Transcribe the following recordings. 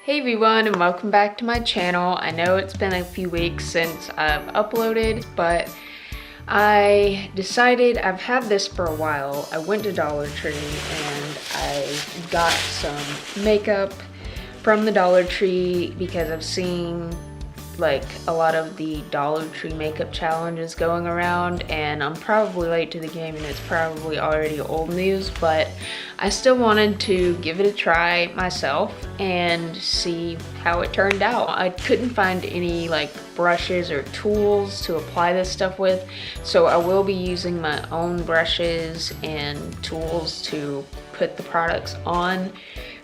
Hey everyone, and welcome back to my channel. I know it's been a few weeks since I've uploaded, but I decided I've had this for a while. I went to Dollar Tree and I got some makeup from the Dollar Tree because I've seen like a lot of the Dollar Tree makeup challenges going around, and I'm probably late to the game and it's probably already old news, but I still wanted to give it a try myself and see how it turned out. I couldn't find any like brushes or tools to apply this stuff with, so I will be using my own brushes and tools to put the products on,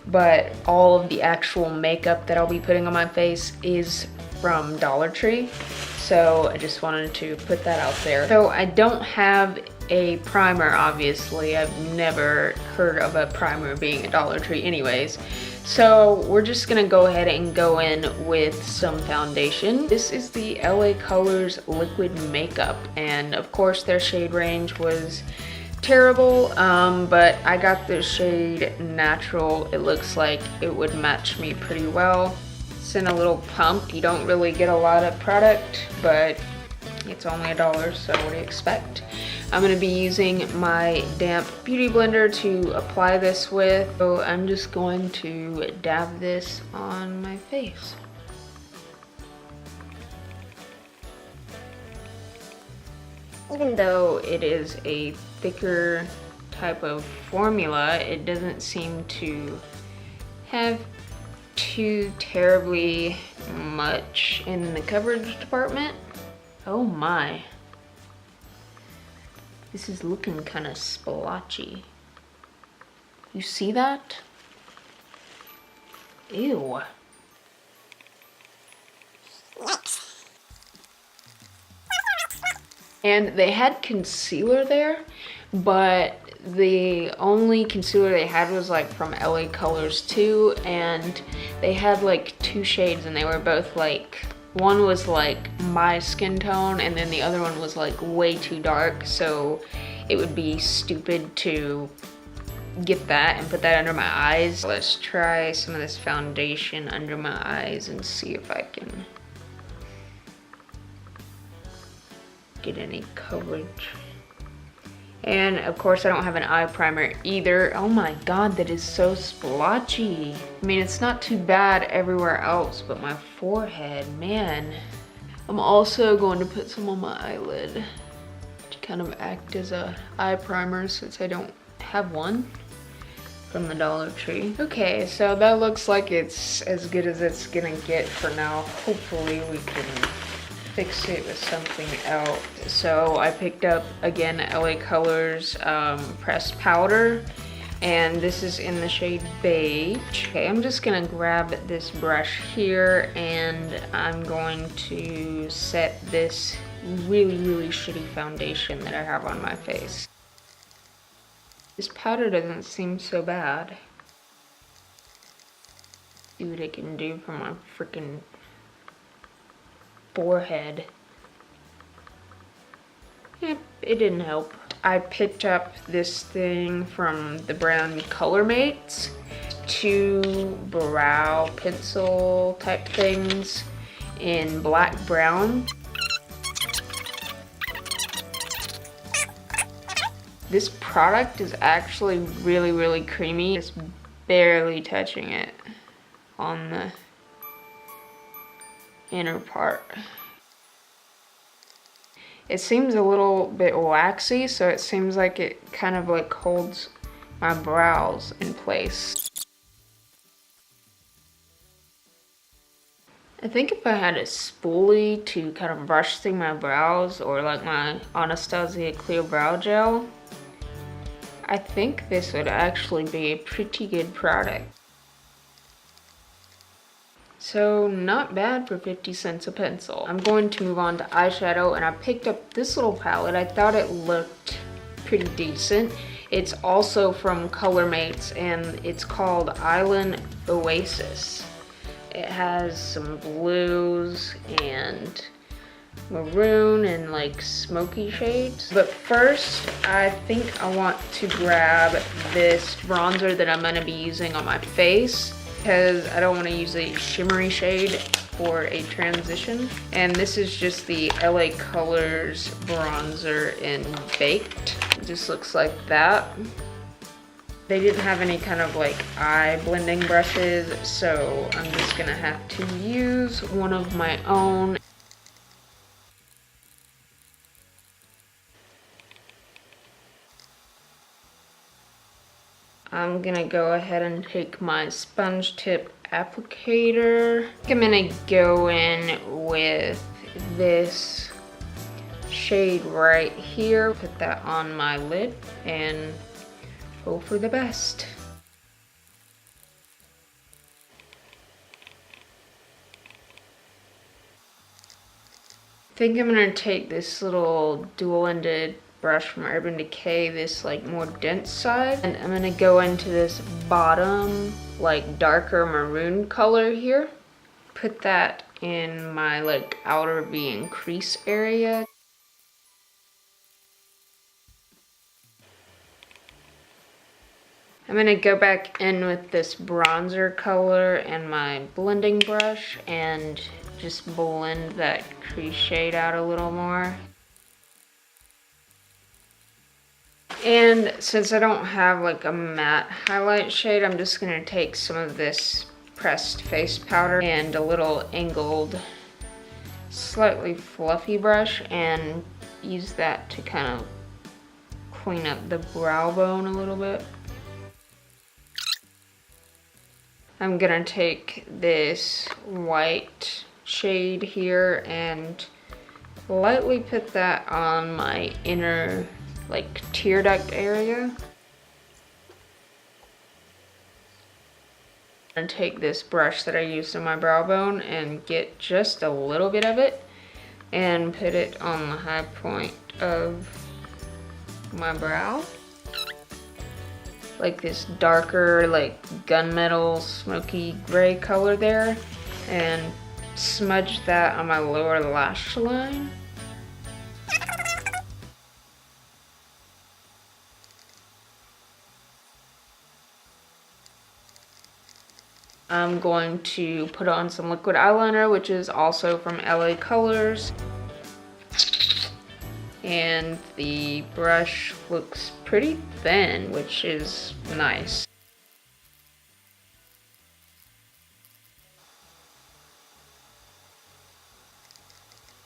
but all of the actual makeup that I'll be putting on my face is from Dollar Tree, so I just wanted to put that out there. So I don't have a primer, obviously. I've never heard of a primer being at Dollar Tree anyways. So we're just gonna go ahead and go in with some foundation. This is the LA Colors Liquid Makeup, and of course their shade range was terrible, but I got the shade Natural. It looks like it would match me pretty well. It's in a little pump. You don't really get a lot of product, but it's only $1, so what do you expect? I'm gonna be using my damp beauty blender to apply this with, so I'm just going to dab this on my face. Even though it is a thicker type of formula, it doesn't seem to have too terribly much in the coverage department. Oh my. This is looking kind of splotchy. You see that? Ew. And they had concealer there, but the only concealer they had was like from LA Colors too, and they had like 2 shades and they were both like, one was like my skin tone and then the other one was like way too dark, so it would be stupid to get that and put that under my eyes. Let's try some of this foundation under my eyes and see if I can get any coverage. And of course I don't have an eye primer either. Oh my god, that is so splotchy. I mean, it's not too bad everywhere else, but my forehead, man. I'm also going to put some on my eyelid to kind of act as a eye primer since I don't have one from the Dollar Tree. Okay, so that looks like it's as good as it's gonna get for now. Hopefully we can fix it with something else. So I picked up again LA Colors pressed powder, and this is in the shade Beige. Okay, I'm just gonna grab this brush here and I'm going to set this really shitty foundation that I have on my face. This powder doesn't seem so bad. See what I can do for my freaking forehead. Yep, it didn't help. I picked up this thing from the brand Colormates, 2 brow pencil type things in black brown. This product is actually really creamy. Just barely touching it on the inner part. It seems a little bit waxy, so it seems like it kind of like holds my brows in place. I think if I had a spoolie to kind of brush through my brows, or like my Anastasia clear brow gel, I think this would actually be a pretty good product. So not bad for 50 cents a pencil. I'm going to move on to eyeshadow, and I picked up this little palette. I thought it looked pretty decent. It's also from Colormates and it's called Eyeliner Oasis. It has some blues and maroon and like smoky shades. But first, I think I want to grab this bronzer that I'm going to be using on my face. because I don't want to use a shimmery shade for a transition. And this is just the LA Colors bronzer in Baked. It just looks like that. They didn't have any kind of like eye blending brushes, so I'm just gonna have to use one of my own. I'm gonna go ahead and take my sponge tip applicator. I'm gonna go in with this shade right here, put that on my lid, and hope for the best. I think I'm gonna take this little dual-ended brush from Urban Decay, this like more dense side, and I'm gonna go into this bottom like darker maroon color here. Put that in my like outer V and crease area. I'm gonna go back in with this bronzer color and my blending brush and just blend that crease shade out a little more. And since I don't have like a matte highlight shade, I'm just gonna take some of this pressed face powder and a little angled, slightly fluffy brush and use that to kind of clean up the brow bone a little bit. I'm gonna take this white shade here and lightly put that on my inner like tear duct area. And take this brush that I used on my brow bone and get just a little bit of it and put it on the high point of my brow. Like this darker, like gunmetal, smoky gray color there, and smudge that on my lower lash line. I'm going to put on some liquid eyeliner, which is also from LA Colors. And the brush looks pretty thin, which is nice.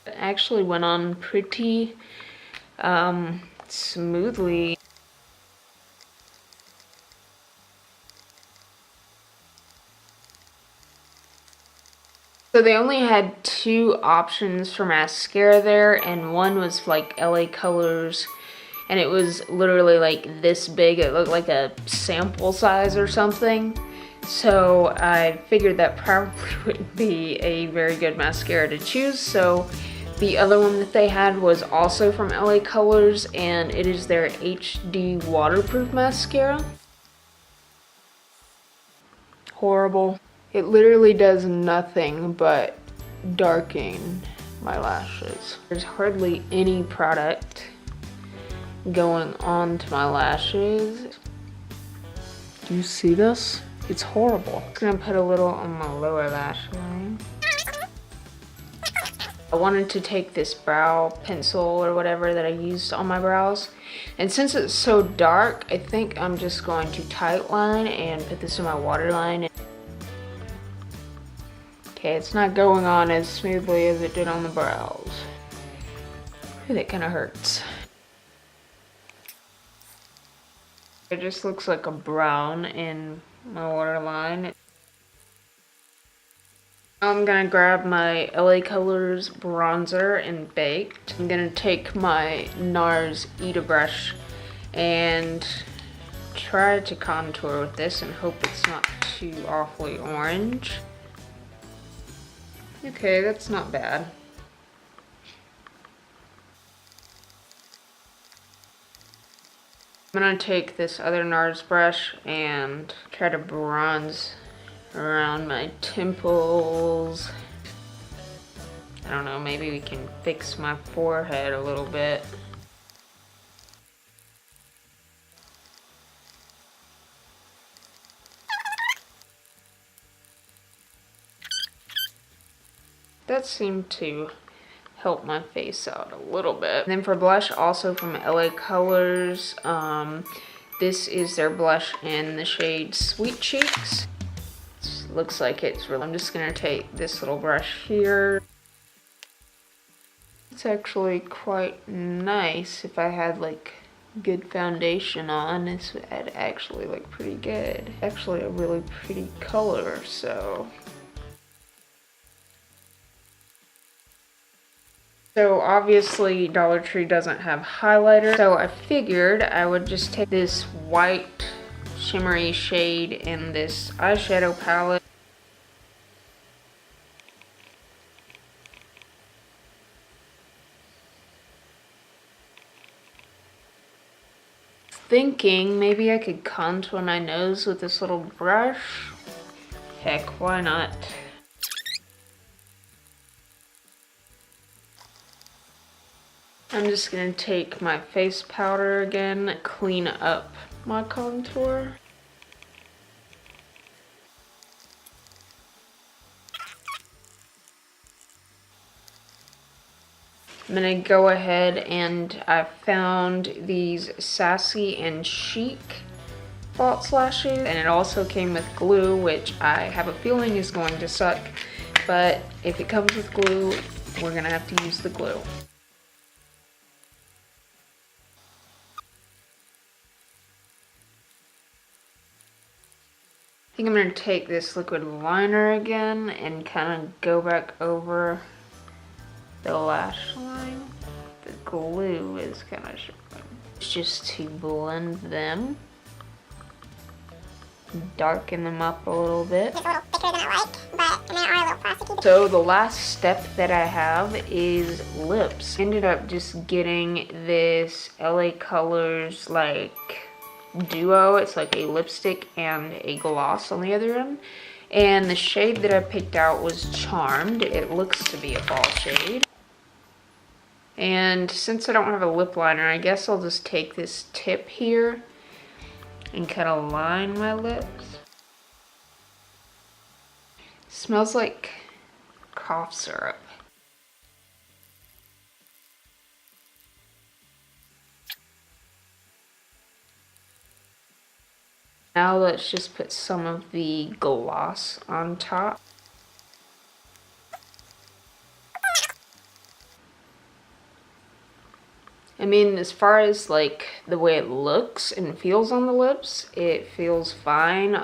It actually went on pretty smoothly. So they only had 2 options for mascara there, and one was like LA Colors, and it was literally like this big. It looked like a sample size or something. So I figured that probably wouldn't be a very good mascara to choose. So the other one that they had was also from LA Colors, and it is their HD waterproof mascara. Horrible. It literally does nothing but darken my lashes. There's hardly any product going on to my lashes. Do you see this? It's horrible. I'm gonna put a little on my lower lash line. I wanted to take this brow pencil or whatever that I used on my brows, and since it's so dark, I think I'm just going to tightline and put this in my waterline. Okay, it's not going on as smoothly as it did on the brows. Ooh, that kind of hurts. It just looks like a brown in my waterline. I'm gonna grab my LA Colors bronzer in Baked. I'm gonna take my NARS Ita brush and try to contour with this and hope it's not too awfully orange. Okay, that's not bad. I'm gonna take this other NARS brush and try to bronze around my temples. I don't know, maybe we can fix my forehead a little bit. that seemed to help my face out a little bit. And then for blush, also from LA Colors, this is their blush in the shade Sweet Cheeks. Looks like it's really, I'm just gonna take this little brush here. It's actually quite nice. If I had like good foundation on, this would actually look pretty good. Actually a really pretty color, so. So obviously Dollar Tree doesn't have highlighter, so I figured I would just take this white shimmery shade in this eyeshadow palette. Thinking maybe I could contour my nose with this little brush. Heck, why not? I'm just gonna take my face powder again, clean up my contour. I'm gonna go ahead and I found these Sassy and Chic false lashes, and it also came with glue, which I have a feeling is going to suck, but if it comes with glue, we're gonna have to use the glue. I think I'm gonna take this liquid liner again and kind of go back over the lash line. The glue is kind of sharp. It's just to blend them, darken them up a little bit. It's a little thicker than I like, but I mean, are a little plasticky. So the last step that I have is lips. Ended up just getting this LA Colors like duo. It's like a lipstick and a gloss on the other end. And the shade that I picked out was Charmed. It looks to be a fall shade. And since I don't have a lip liner, I guess I'll just take this tip here and kind of line my lips. Smells like cough syrup. Now let's just put some of the gloss on top. I mean, as far as like the way it looks and feels on the lips, it feels fine,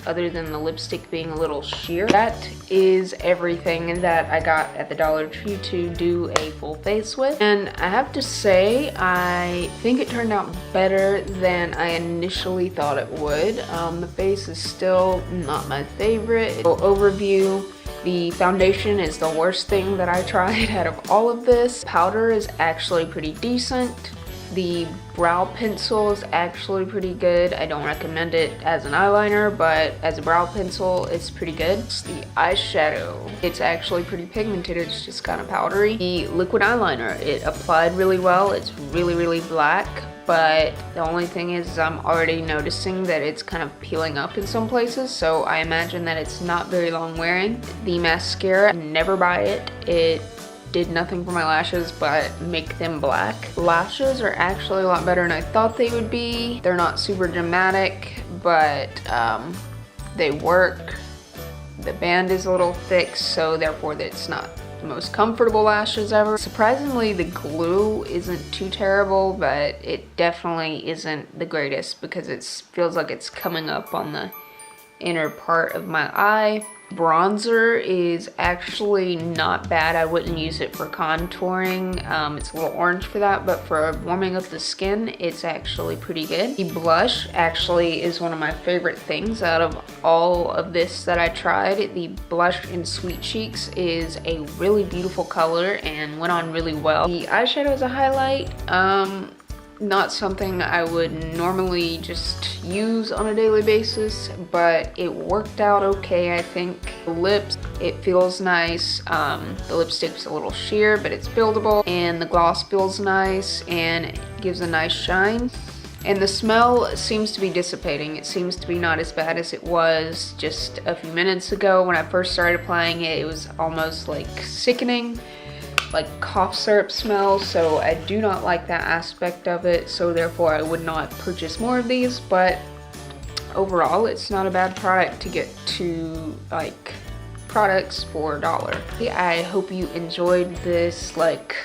other than the lipstick being a little sheer. That is everything that I got at the Dollar Tree to do a full face with. And I have to say, I think it turned out better than I initially thought it would. The face is still not my favorite. Overview. The foundation is the worst thing that I tried out of all of this. Powder is actually pretty decent. The brow pencil is actually pretty good. I don't recommend it as an eyeliner, but as a brow pencil, it's pretty good. It's the eyeshadow. It's actually pretty pigmented. It's just kind of powdery. The liquid eyeliner, it applied really well. It's really, really black. But the only thing is I'm already noticing that it's kind of peeling up in some places, so I imagine that it's not very long wearing. The mascara, never buy it. It did nothing for my lashes but make them black. Lashes are actually a lot better than I thought they would be. They're not super dramatic, but they work. The band is a little thick, so therefore it's not the most comfortable lashes ever. Surprisingly, the glue isn't too terrible, but it definitely isn't the greatest because it feels like it's coming up on the inner part of my eye. Bronzer is actually not bad. I wouldn't use it for contouring. It's a little orange for that, but for warming up the skin, it's actually pretty good. The blush actually is one of my favorite things out of all of this that I tried. The blush in Sweet Cheeks is a really beautiful color and went on really well. The eyeshadow is a highlight. Not something I would normally just use on a daily basis, but it worked out okay, I think. The lips, it feels nice. The lipstick's a little sheer, but it's buildable, and the gloss feels nice and it gives a nice shine. And the smell seems to be dissipating. It seems to be not as bad as it was just a few minutes ago. When I first started applying it, it was almost like sickening, like cough syrup smell. So I do not like that aspect of it. So therefore I would not purchase more of these, but overall it's not a bad product to get to like products for $1. I hope you enjoyed this like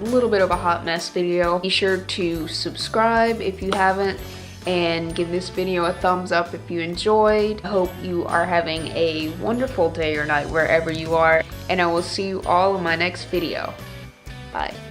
little bit of a hot mess video. Be sure to subscribe if you haven't and give this video a thumbs up if you enjoyed. I hope you are having a wonderful day or night wherever you are, and I will see you all in my next video. Bye.